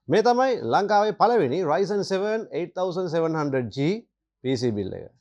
මේ තමයි ලංකාවේ පළවෙනි Ryzen 7 8700G PC build එක.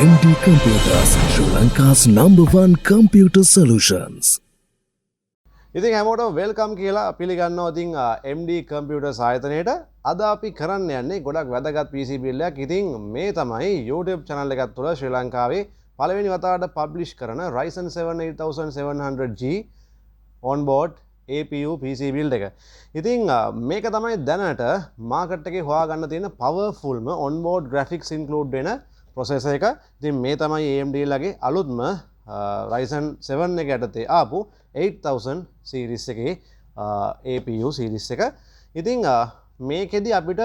MD Computers, Sri Lanka's #1 computer solutions. ඉතින් හැමෝටම වෙල්කම් කියලා පිළිගන්නවා. ඉතින් MD Computers ආයතනයේට අද අපි කරන්න යන්නේ ගොඩක් වැදගත් PC build එකක්. ඉතින් මේ තමයි YouTube channel එකක් තුළ ශ්‍රී ලංකාවේ පළවෙනි වතාවට publish කරන Ryzen 7 8700G onboard APU PC build එක. ඉතින් මේක තමයි දැනට මාකට් එකේ හොයාගන්න තියෙන powerfulම onboard graphics include වෙන processor එක. ඉතින් මේ තමයි AMD ලගේ අලුත්ම Ryzen 7 එක යටතේ ආපු 8000 series එකේ APU series එක. ඉතින් මේකෙදි අපිට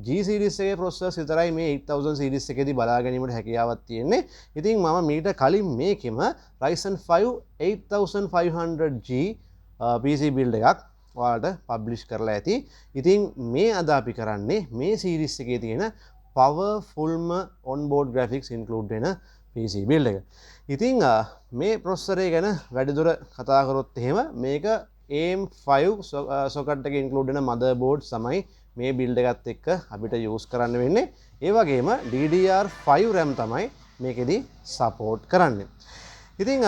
G series එකේ processors විතරයි මේ 8000 series එකේදී බලා ගැනීමට හැකියාවක් තියෙන්නේ. ඉතින් මම මීට කලින් මේකෙම Ryzen 5 8500G PC build එකක් ඔයාලට publish කරලා ඇති. ඉතින් මේ අද අපි කරන්නේ මේ series එකේ තියෙන powerfulම onboard graphics include වෙන PC build එක. ඉතින් මේ processor එක ගැන වැඩිදුර කතා කරොත් එහෙම මේක AM5 socket එකේ include වෙන motherboard තමයි මේ build එකත් එක්ක අපිට use කරන්න වෙන්නේ. ඒ වගේම DDR5 RAM තමයි මේකෙදි support කරන්නේ. ඉතින්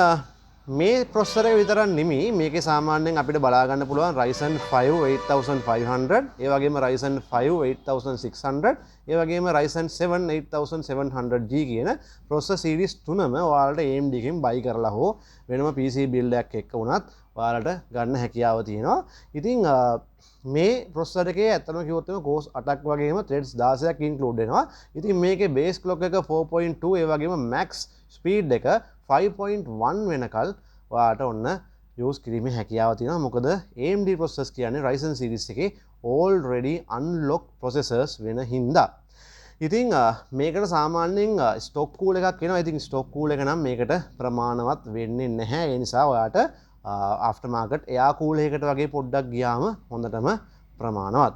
මේ processor එක විතරක් නෙමෙයි මේකේ සාමාන්‍යයෙන් අපිට බලා ගන්න පුළුවන් Ryzen 5 8500, ඒ වගේම Ryzen 5 8600, ඒ වගේම Ryzen 7 8700G කියන processor series තුනම ඔයාලට AMD එකෙන් buy කරලා හෝ වෙනම PC build එකක් එක්ක වුණත් ඔයාලට ගන්න හැකියාව තියෙනවා. ඉතින් මේ processor එකේ ඇත්තටම කිව්වොත් එම cores 8ක් වගේම threads 16ක් include වෙනවා. ඉතින් මේකේ base clock එක 4.2, ඒ වගේම max speed එක 5.1 වෙනකල් ඔයාලට ඔන්න use කිරීමේ හැකියාව තියෙනවා. මොකද AMD processors කියන්නේ Ryzen series එකේ already unlocked processors වෙන හින්දා. ඉතින් මේකට සාමාන්‍යයෙන් stock cool එකක් එනවා. ඉතින් stock cool එක නම් මේකට ප්‍රමාණවත් වෙන්නේ නැහැ. ඒ නිසා ඔයාලට after market air cool එකකට වගේ පොඩ්ඩක් ගියාම හොඳටම ප්‍රමාණවත්.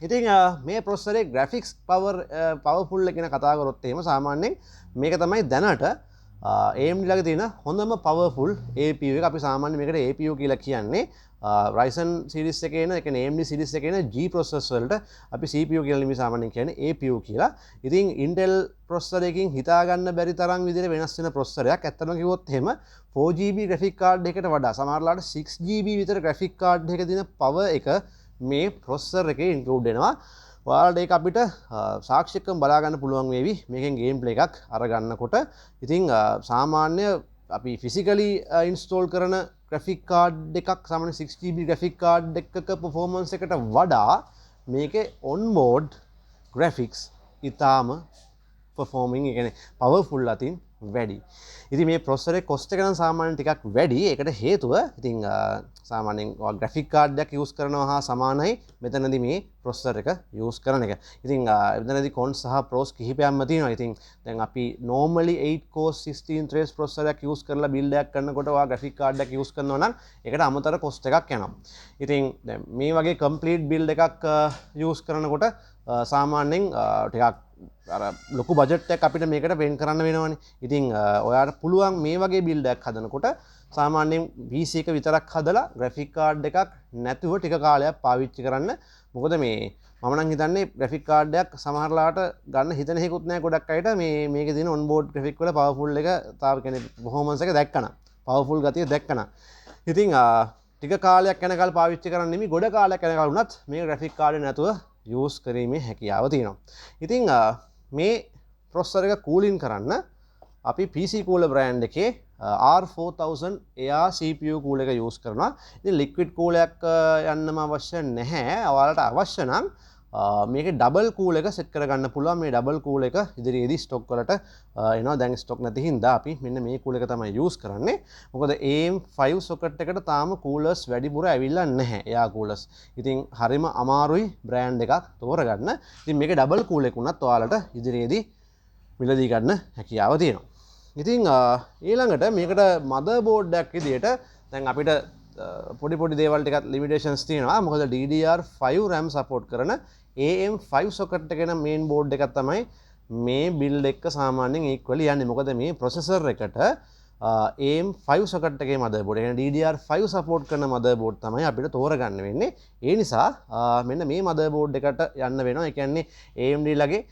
ඉතින් මේ processor එකේ graphics powerful එක ගැන කතා කරොත් එහෙම සාමාන්‍යයෙන් මේක තමයි දැනට AMD ළඟ තියෙන හොඳම පවර්ෆුල් APU එක. අපි සාමාන්‍ය මේකට APU කියලා කියන්නේ Ryzen series එකේ එන, ඒ කියන්නේ AMD series එකේ එන G processor වලට අපි CPU කියලා නෙමෙයි සාමාන්‍යයෙන් කියන්නේ APU කියලා. ඉතින් Intel processor එකකින් හිතා ගන්න බැරි තරම් විදිහට වෙනස් වෙන processor එකක්. ඇත්තටම කිව්වොත් එහෙම 4GB graphic card එකකට වඩා සමහරලාට 6GB විතර graphic card එකක තියෙන power එක මේ processor එකේ include වෙනවා. ඔයාලට ඒක අපිට සාක්ෂිකව බලා ගන්න පුළුවන් වේවි මේකෙන් ගේම් ප්ලේ එකක් අරගන්නකොට. ඉතින් සාමාන්‍ය අපි ෆිසිකලි ඉන්ස්ටෝල් කරන graphic card එකක් සාමාන්‍ය 6GB graphic card එකක performance එකට වඩා මේකේ onboard graphics ඉතාම performing, ඒ කියන්නේ powerful අතින් වැඩි. ඉතින් මේ processor එකේ cost එක නම් සාමාන්‍යයෙන් ටිකක් වැඩි. ඒකට හේතුව ඉතින් සාමාන්‍යයෙන් graphic card එකක් use කරනවා හා සමානයි මෙතනදී මේ processor එක use කරන එක. ඉතින් මෙතනදී cons සහ pros කිහිපයක්ම තියෙනවා. ඉතින් දැන් අපි normally 8 core 16 threads processor එකක් use කරලා build එකක් කරනකොට ඔයා graphic card එකක් use කරනවා නම් ඒකට අමතර cost එකක් යනවා. ඉතින් දැන් මේ වගේ complete build එකක් use කරනකොට සාමාන්‍යයෙන් ටිකක් අර ලොකු බජට් එකක් අපිට මේකට වෙන් කරන්න වෙනවනේ. ඉතින් ඔයාලට පුළුවන් මේ වගේ build එකක් හදනකොට සාමාන්‍යයෙන් PC එක විතරක් හදලා graphic card එකක් නැතුව ටික කාලයක් පාවිච්චි කරන්න. මොකද මේ මම නම් හිතන්නේ graphic card එකක් සමහරලාට ගන්න හිතන හේකුත් නැහැ ගොඩක් අයට මේ මේකේ තියෙන onboard graphic වල powerful එක තාම කියන්නේ performance එක දැක්කනම් powerful ගතිය දැක්කනම්. ඉතින් ටික කාලයක් යනකල් පාවිච්චි කරන්න නෙමෙයි ගොඩ කාලයක් යනකල් වුණත් මේ graphic card එක නැතුව use කිරීමේ හැකියාව තියෙනවා. ඉතින් මේ processor එක cooling කරන්න අපි PC cooler brand එකේ R4000 AR CPU cooler එක use කරනවා. ඉතින් liquid cooler එකක් යන්නම අවශ්‍ය නැහැ. ඔයාලට අවශ්‍ය නම් මේකේ double cooler එක set කරගන්න පුළුවන්. මේ double cooler එක ඉදිරියේදී stock වලට එනවා. දැන් stock නැති හින්දා අපි මෙන්න මේ cooler එක තමයි use කරන්නේ. මොකද AM5 socket එකට තාම coolers වැඩිපුර ඇවිල්ලා නැහැ. AR coolers. ඉතින් හරිම අමාරුයි brand එකක් තෝරගන්න. ඉතින් මේකේ double cooler එක උනත් ඔයාලට ඉදිරියේදී මිලදී ගන්න හැකියාව තියෙනවා. ඉතින් ඊළඟට මේකට motherboard එකක් විදියට දැන් අපිට පොඩි දේවල් ටිකක් limitations තියෙනවා. මොකද DDR5 RAM support කරන AM5 socket එකේ main board එකක් තමයි මේ build එක සාමාන්‍යයෙන් equally යන්නේ. මොකද මේ processor එකට AM5 socket එකේ motherboard, ඒ කියන්නේ DDR5 support කරන motherboard තමයි අපිට තෝරගන්න වෙන්නේ. ඒ නිසා මෙන්න මේ motherboard එකට යන්න වෙනවා. ඒ කියන්නේ AMD ලගේ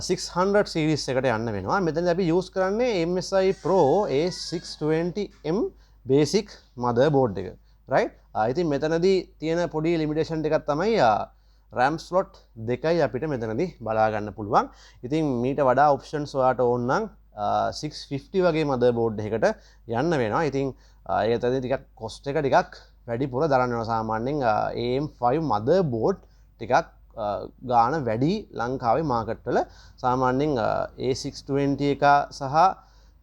600 series එකට යන්න වෙනවා. මෙතනදී අපි use කරන්නේ MSI Pro A620M basic motherboard එක. right? ඉතින් මෙතනදී තියෙන පොඩි limitation එකක් තමයි RAM slot දෙකයි අපිට මෙතනදී බලා ගන්න පුළුවන්. ඉතින් මීට වඩා options ඔයාලට ඕන නම් 650 වගේ motherboard එකකට යන්න වෙනවා. ඉතින් ඒකතදී ටිකක් cost එක ටිකක් වැඩිපුර දරන්න වෙනවා. සාමාන්‍යයෙන් AM5 motherboard ටිකක් ගාන වැඩි ලංකාවේ මාකට් වල. සාමාන්‍යයෙන් A620 එක සහ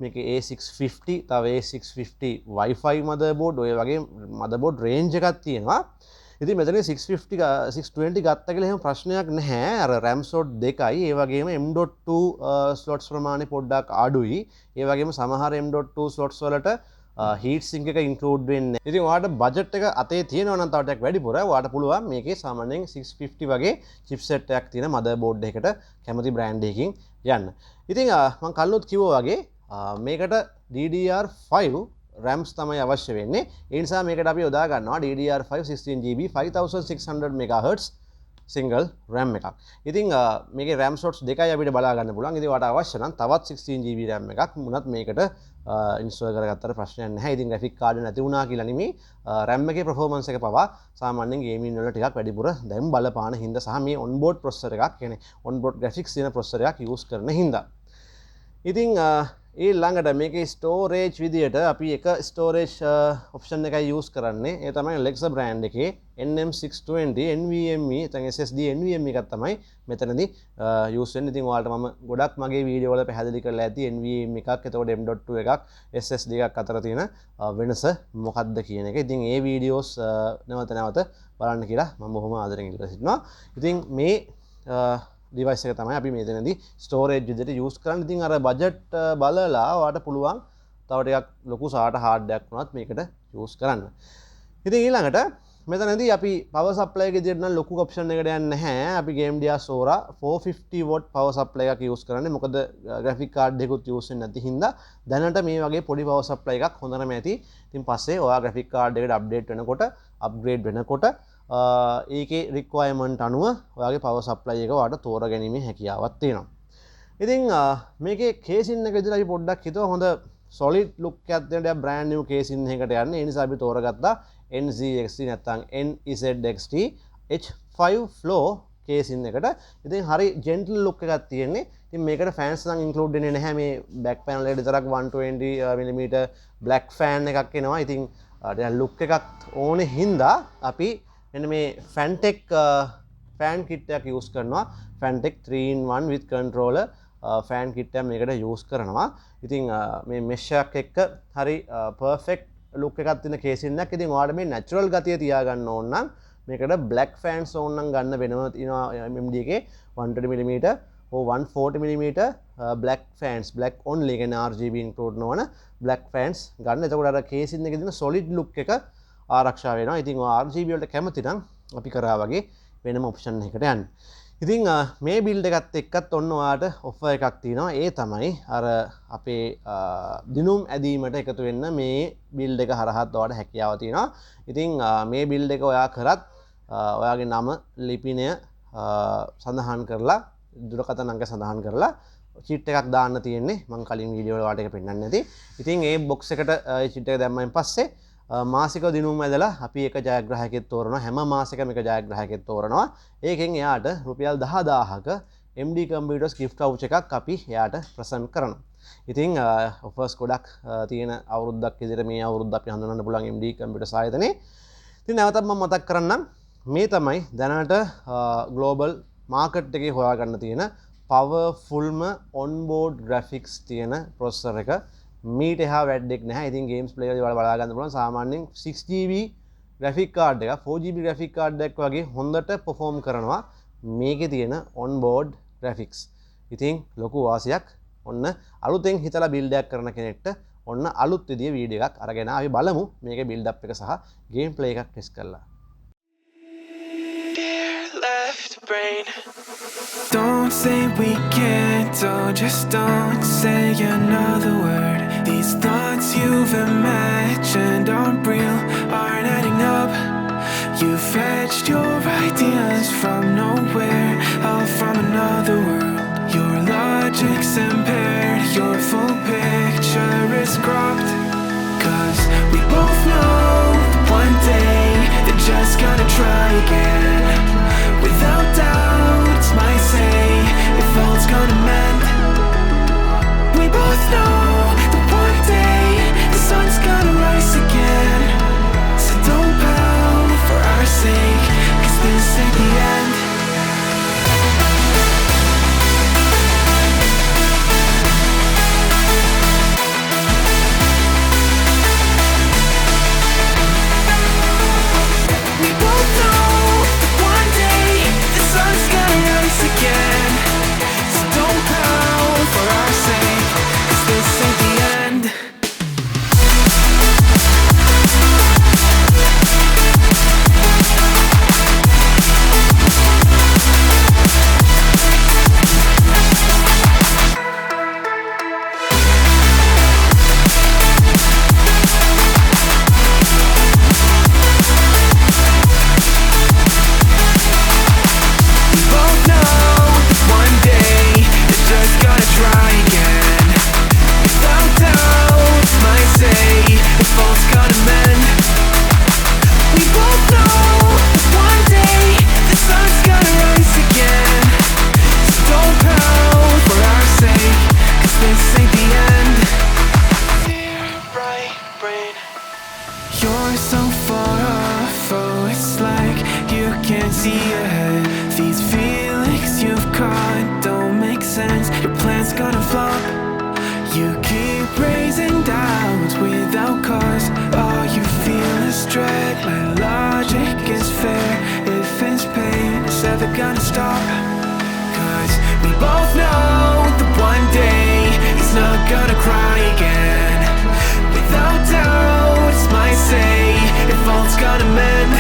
මේක A650 තව A650 Wi-Fi motherboard ඔය වගේ motherboard range එකක් තියෙනවා. ඉතින් මෙතන 650 620 ගත්ත කියලා එහෙම ප්‍රශ්නයක් නැහැ. අර RAM slot දෙකයි, ඒ වගේම M.2 slots ප්‍රමාණය පොඩ්ඩක් අඩුයි. ඒ වගේම සමහර M.2 slots වලට heat sink එක include වෙන්නේ. ඉතින් ඔයාලට budget එක අතේ තියෙනවා නම් තව ටිකක් වැඩිපුර ඔයාලට පුළුවන් මේකේ සාමාන්‍යයෙන් 650 වගේ chipset එකක් තියෙන motherboard එකකට කැමති brand එකකින් යන්න. ඉතින් මම කලිනුත් කිව්වා වගේ මේකට DDR5 RAMs තමයි අවශ්‍ය වෙන්නේ. ඒ නිසා මේකට අපි යොදා ගන්නවා DDR5 16GB 5600 MHz single RAM එකක්. ඉතින් මේකේ RAM slots දෙකයි අපිට බලා ගන්න පුළුවන්. ඉතින් ඔයාලට අවශ්‍ය නම් තවත් 16GB RAM එකක් මුණත් මේකට install කරගත්තට ප්‍රශ්නයක් නැහැ. ඉතින් graphic card නැති වුණා කියලා නෙමෙයි, RAM එකේ performance එක පවා සාමාන්‍යයෙන් gaming වල ටිකක් වැඩිපුර දැන් බලපාන හින්දා සහ මේ onboard processor එකක්, කියන්නේ onboard graphics තියෙන processor එකක් use කරන හින්දා. ඉතින් ඊළඟට මේකේ ස්ටෝරේජ් විදියට අපි එක ස්ටෝරේජ් ඔප්ෂන් එකයි යූස් කරන්නේ. ඒ තමයි Alexa brand එකේ NM620 NVMe නැත්නම් SSD NVMe එකක් තමයි මෙතනදී යූස් වෙන්නේ. ඉතින් ඔයාලට මම ගොඩක් මගේ වීඩියෝ වල පැහැදිලි කරලා ඇති NVMe එකක්, එතකොට M.2 එකක්, SSD එකක් අතර තියෙන වෙනස මොකක්ද කියන එක. ඉතින් ඒ වීඩියෝස් නැවත බලන්න කියලා මම බොහොම ආදරෙන් ඉල්ලා සිටිනවා. ඉතින් මේ device එක තමයි අපි මෙතනදී storage විදිහට use කරන්නේ. ඉතින් අර budget බලලා ඔයාලට පුළුවන් තව ටිකක් ලොකු SATA hard එකක් වුණත් මේකට use කරන්න. ඉතින් ඊළඟට මෙතනදී අපි power supply එක විදිහට නම් ලොකු option එකකට යන්නේ නැහැ. අපි game dia Sora 450 watt power supply එකක් use කරන්නේ. මොකද graphic card එකකුත් use වෙන්නේ නැති හින්දා දැනට මේ වගේ පොඩි power supply එකක් හොඳටම ඇති. ඉතින් පස්සේ ඔයා graphic card එකට update වෙනකොට upgrade වෙනකොට ඒකේ requirement අනුව ඔයාගේ power supply එක ඔයාලට තෝරාගැනීමේ හැකියාවක් තියෙනවා. ඉතින් මේකේ casing එක විදිහට අපි පොඩ්ඩක් හිතුවා හොඳ solid look එකක් දෙන්න brand new casing එකකට යන්නේ. ඒ නිසා අපි තෝරගත්තා NZXT නැත්නම් NZXT H5 flow casing එකට. ඉතින් හරි gentle look එකක් තියෙන්නේ. ඉතින් මේකට fans නම් include වෙන්නේ නැහැ. මේ back panel එකට විතරක් 120 mm black fan එකක් එනවා. ඉතින් look එකක් ඕනේ හින්දා අපි මෙන්න මේ Fantech fan kit එකක් use කරනවා. Fantech 3-in-1 with controller fan kit එක මේකට use කරනවා. ඉතින් මේ mesh එකක් එක්ක හරි perfect look එකක් තියෙන casing එකක්. ඉතින් ඔයාලට මේ natural ගතිය තියාගන්න ඕන නම් මේකට black fans ඕන නම් ගන්න වෙනම තියෙනවා MD එකේ 120 mm or 140 mm black fans black only කියන්නේ RGB include නොවන black fans ගන්න. එතකොට අර casing එකේ තියෙන solid look එක ආරක්ෂා වෙනවා. ඉතින් ඔය RGB වලට කැමති නම් අපි කරා වගේ වෙනම option එකකට යන්න. ඉතින් මේ build එකත් එක්කත් ඔන්න ඔයාලට offer එකක් තියෙනවා. ඒ තමයි අර අපේ දිනුම් ඇදීමට එකතු වෙන්න මේ build එක හරහත් ඔයාලට හැකියාව තියෙනවා. ඉතින් මේ build එක ඔයා කරත් ඔයාගේ නම ලිපිනය සඳහන් කරලා දුරකථන අංක සඳහන් කරලා sheet එකක් දාන්න තියෙන්නේ. මම කලින් වීඩියෝ වල ඔයාලට ඒක පෙන්නන්නේ නැති. ඉතින් ඒ box එකට ඒ sheet එක දැම්මයින් පස්සේ මාසික දිනුම් ඇදලා අපි එක ජයග්‍රාහකයෙක් තෝරනවා. හැම මාසෙකම එක ජයග්‍රාහකයෙක් තෝරනවා. ඒකෙන් එයාට රුපියල් 10000ක MD Computers gift voucher එකක් අපි එයාට ප්‍රසන්ට් කරනවා. ඉතින් offers ගොඩක් තියෙන අවුරුද්දක් විදිහට මේ අවුරුද්ද අපි හඳුනන්න පුළුවන් MD Computers ආයතනේ. ඉතින් නැවතත් මම මතක් කරන්නම් මේ තමයි දැනට global market එකේ හොයාගන්න තියෙන powerfulම onboard graphics තියෙන processor එක. මීට එහා වැඩක් නැහැ. ඉතින් games player වල බලා ගන්න පුළුවන් සාමාන්‍යයෙන් 6GB graphic card එක 4GB graphic card එකක් වගේ හොඳට perform කරනවා මේකේ තියෙන onboard graphics. ඉතින් ලොකු වාසියක්. ඔන්න අලුතෙන් හිතලා build එකක් කරන කෙනෙක්ට ඔන්න අලුත් විදිය වීඩියෝ එකක් අරගෙන අපි බලමු මේකේ build up එක සහ game play එකක් ටෙස්ට් කරලා. Brain. Don't say we can't, oh just don't say another word. These thoughts you've imagined aren't real, aren't adding up. You fetched your ideas from nowhere, all from another world. Your logic's impaired, your full picture is cropped. Cause we both know one day they're just gonna try again. Without doubt, it's my say, if all's gonna mend. We both know that one day the sun's gonna rise again. So don't pout for our sake, cause this ain't the end. We both know that one day the sun's gonna rise again. So don't pout for our sake, cause this ain't the end. We both know that one day they're just gonna try again. Without doubt, it's my say, if all's gonna mend. We both know that one day the sun's gonna rise again. So don't pout for our sake, cause this ain't the end. Dear right brain, you're so far off, oh it's like you can't see ahead. These feelings you've caught don't make sense, your plan's gonna flop. You keep raising doubts without cause, all you feel is dread. My logic is fair, if it's pain, it's ever gonna stop. Cause we both know that one day he's not gonna cry again. Without doubt, it's my say, if all's gonna mend.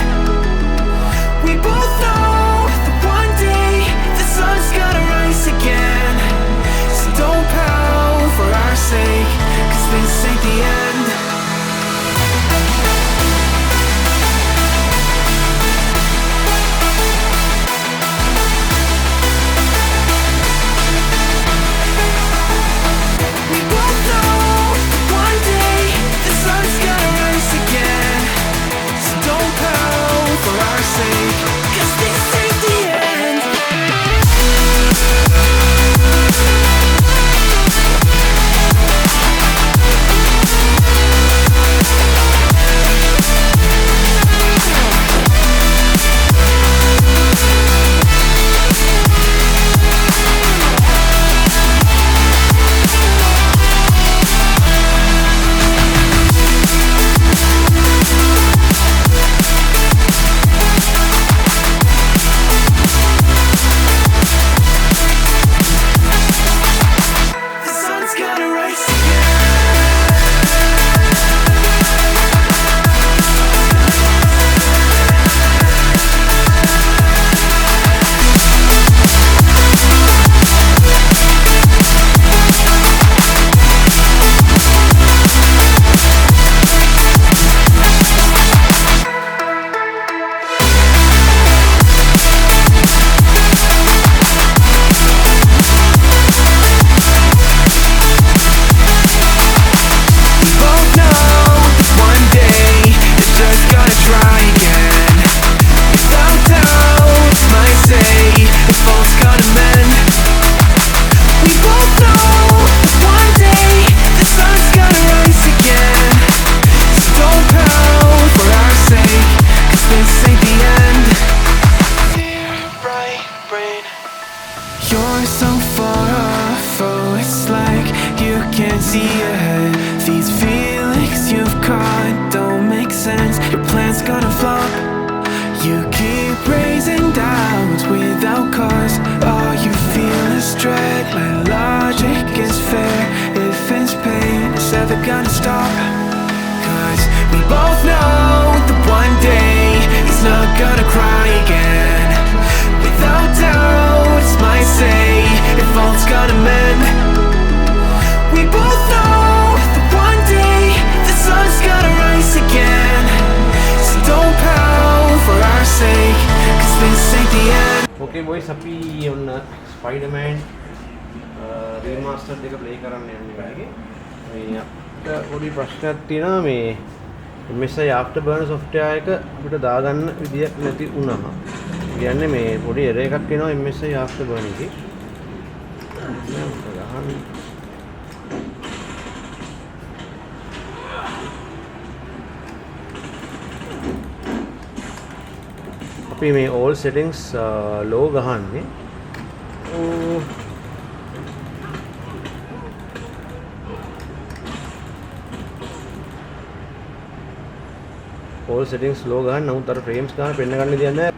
gonna stop. Cause we both know that one day it's not gonna cry again. Without doubt, it's my say, if all's gonna mend. We both know that one day the sun's gonna rise again. So don't pout for our sake, cause this ain't the end. Okay boys අපි ඔන්න Spider-Man රීමාස්ටර් එක play කරන්න යන්නේ වැඩි. මේ අපිට පොඩි ප්‍රශ්නයක් තියෙනවා මේ MSI Afterburner software එක අපිට දාගන්න විදියක් නැති වුණා. කියන්නේ මේ පොඩි error එකක් එනවා MSI Afterburner එකේ. අපි මේ all settings low ගහන්නේ. all settings low ගන්න. නමුත් අර frames ගන්න පෙන්න ගන්න දෙයක් නැහැ.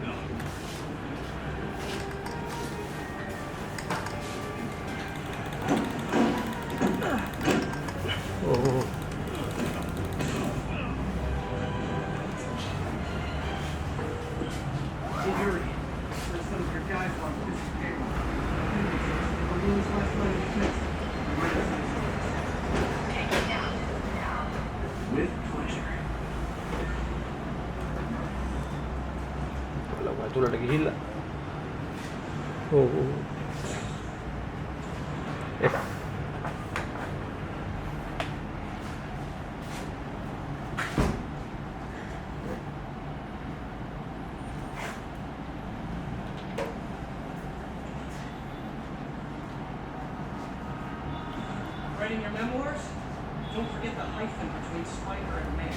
තුලට ගිහිල්ලා Writing your memoirs? Don't forget the hyphen between spider and man.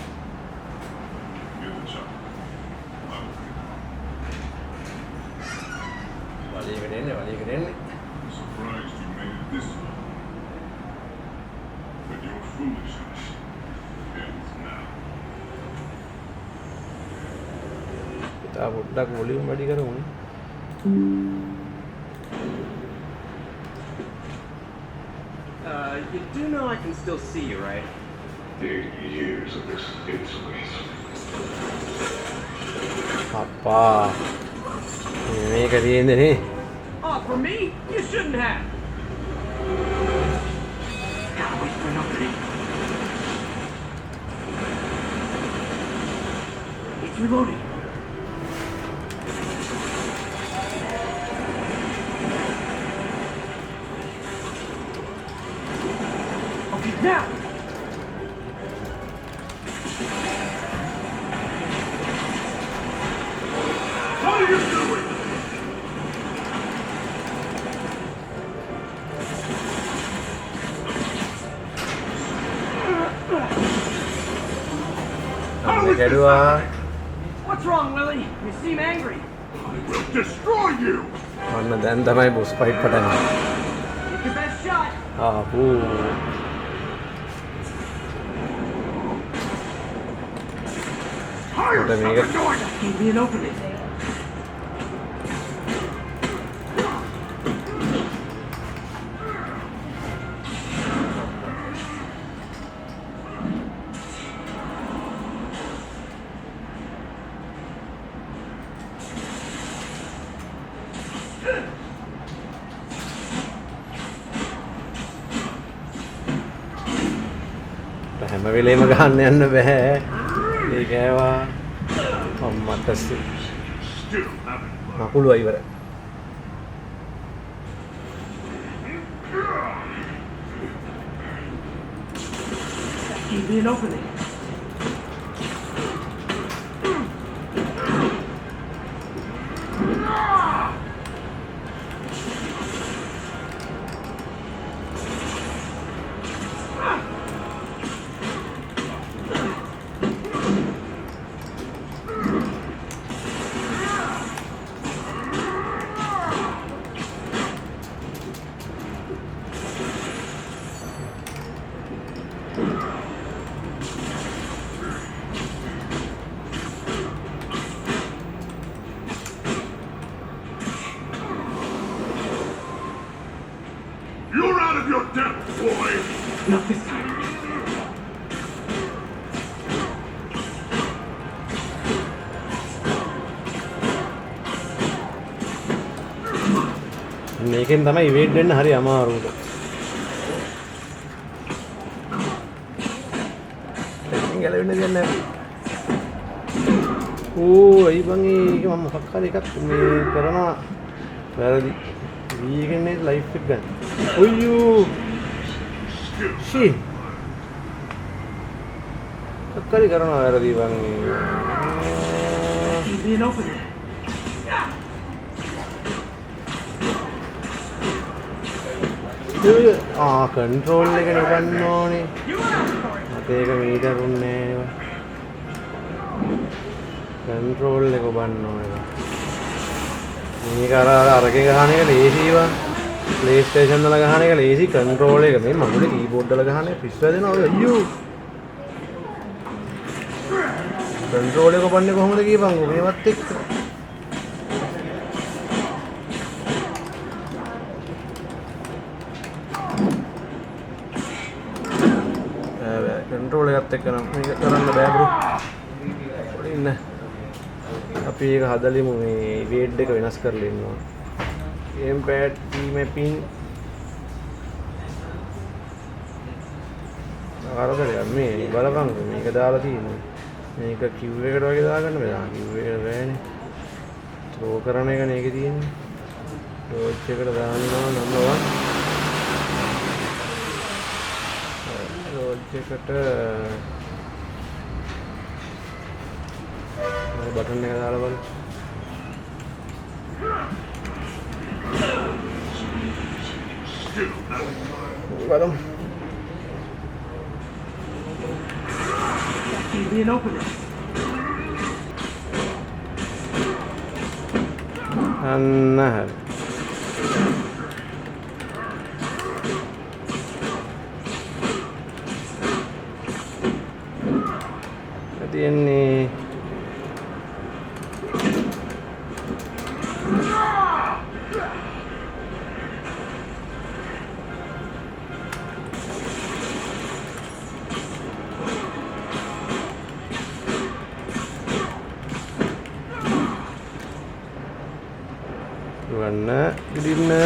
වලියකට එන්නේ වලියකට එන්නේ. Surprised you made it this far. But your foolishness ends now. තා පොඩ්ඩක් වොලියුම් වැඩි කරමුනේ. You do know I can still see you, right? 80 years of this insolence. අප්පා මේක තියෙන්නේ නේ. Oh, for me? You shouldn't have. Gotta wait for an opening. It's reloading. Okay, now! What are you doing? ගැඩුවා. What's wrong, Willie? You seem angry. I will destroy you! ඔන්න දැන් තමයි boss fight පටන් ගන්නේ. Take your best shot. ආපු Hire What I mean, something going! Give me an opening. හැම වෙලේම ගහන්න යන්න බෑ. ඒක ඒවා අම්මට Still haven't learned. මකුළුවා ඉවරයි. Give me an opening. You're out of your depth, boy! Not this time. මේකෙන් තමයි ඉවේට් වෙන්න හරි අමාරුට. මේකෙන් ගැලවෙන්න දෙයක් නැහැ. ඇයි බං ඒක මම මොකක් හරි එකක් මේ කරනවා වැරදි. ඊගෙන්නේ ලයිෆ් එක ගන්න. ඔයෝ. ෂී. මොකක් හරි කරනවා වැරදි බං. Being open. කන්ට්‍රෝල් එක නෙවන්න ඕනේ. මට ඒක මීටර් උන්නේ නෑ. කන්ට්‍රෝල් එක ඔබන්න ඕනේ. මේක අරගෙන ගහන එක ලේසියි වා. PlayStation වල ගහන එක ලේසි. කන්ට්‍රෝල් එක මේ මගුලේ කීබෝඩ් වල ගහන එක පිස්සු වැදෙනවා. ඔය අයියෝ. කන්ට්‍රෝල් එක ඔබන්නේ කොහොමද කියපන්කො මේවත් එක්ක. කන්ට්‍රෝල් එකත් එක්ක නම් මේක කරන්න බෑ බ්‍රෝ. ඉන්න. අපි ඒක හදලිමු මේ වේඩ් එක වෙනස් කරලා ඉන්නවා. ගේම් පැඩ් කී මැපින් ආරදරයක් මේ බලපං මේක දාලා තියෙනවා. මේක Q එකට වගේ දාගන්න බෑ. Q එකට බෑනේ. ත්‍රෝ කරන එක නේක තියෙන්නේ. ටෝච් එකට දාන්නවා නම්බර් 1. ටෝච් එකට බටන් එක දාලා බලන්න. බලමු. Being open. අන්න හරි. තියෙන්නේ warna dina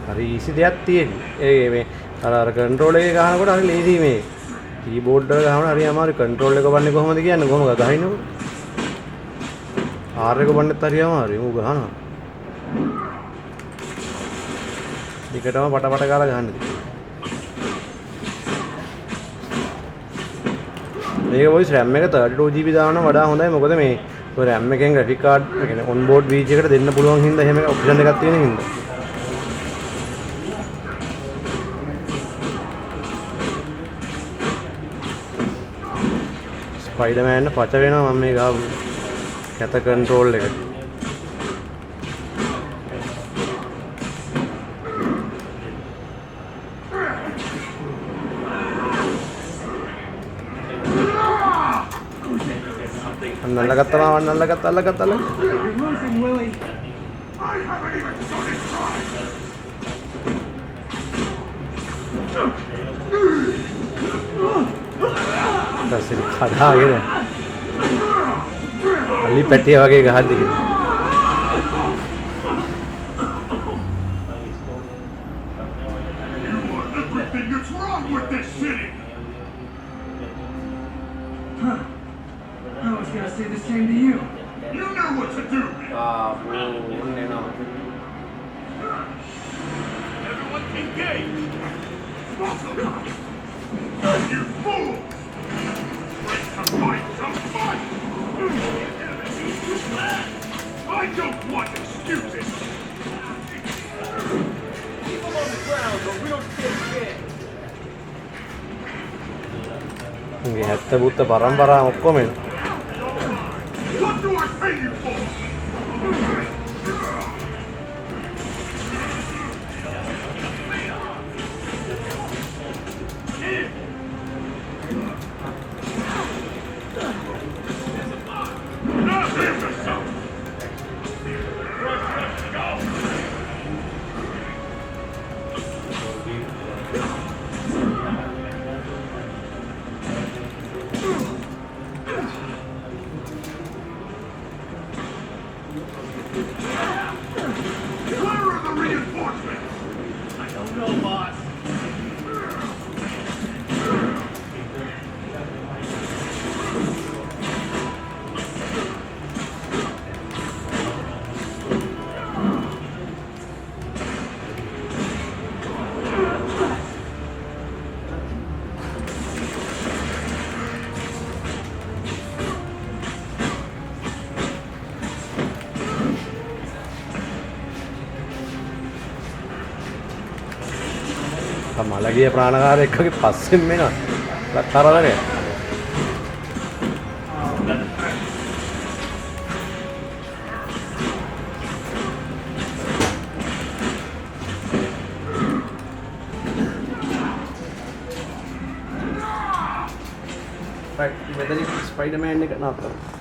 hari isi දෙයක් තියෙන්නේ මේ අර කන්ට්‍රෝල් එකේ ගහනකොට හරි ලේසි මේ කීබෝඩ් එක ගහනකොට හරි අමාරු කන්ට්‍රෝල් එක වන්නේ කොහොමද කියන්නේ කොහොමද ගහිනකොට R එක වන්නත් හරි අමාරුයි ඌ ගහනවා ටිකටම පට ගාලා ගහන්න මේක voice RAM එක 32GB දානවා වඩා හොඳයි මොකද මේ ඔය RAM එකෙන් graphic card කියන්නේ on board VG එකට දෙන්න පුළුවන් හින්දා එහෙම option එකක් තියෙන හින්දා ස්පයිඩර්මෑන් පච වෙනවා මම මේ ගාපු කැත කන්ට්‍රෝල් එකට අල්ලගත්තා You're losing, Willie. I haven't even started trying! දැසිරි කඩාගෙන අලි පැටිය වගේ ගහද්දි You want everything that's wrong with this city! I was gonna say the same to you. You know what to do! Everyone engage! You fool! Ready to fight some fight! I don't want excuses! Keep them on the ground or we'll get hit! මේ හැත්ත බුත්ත පරම්පරාව ඔක්කොම What do I pay you for? Now here's yourself! මලගිය ප්‍රාණඝාත එක්කගේ පස්සෙන් මෙනවා. කරදරේ. Right, මෙතන Spider-Man එක නතර.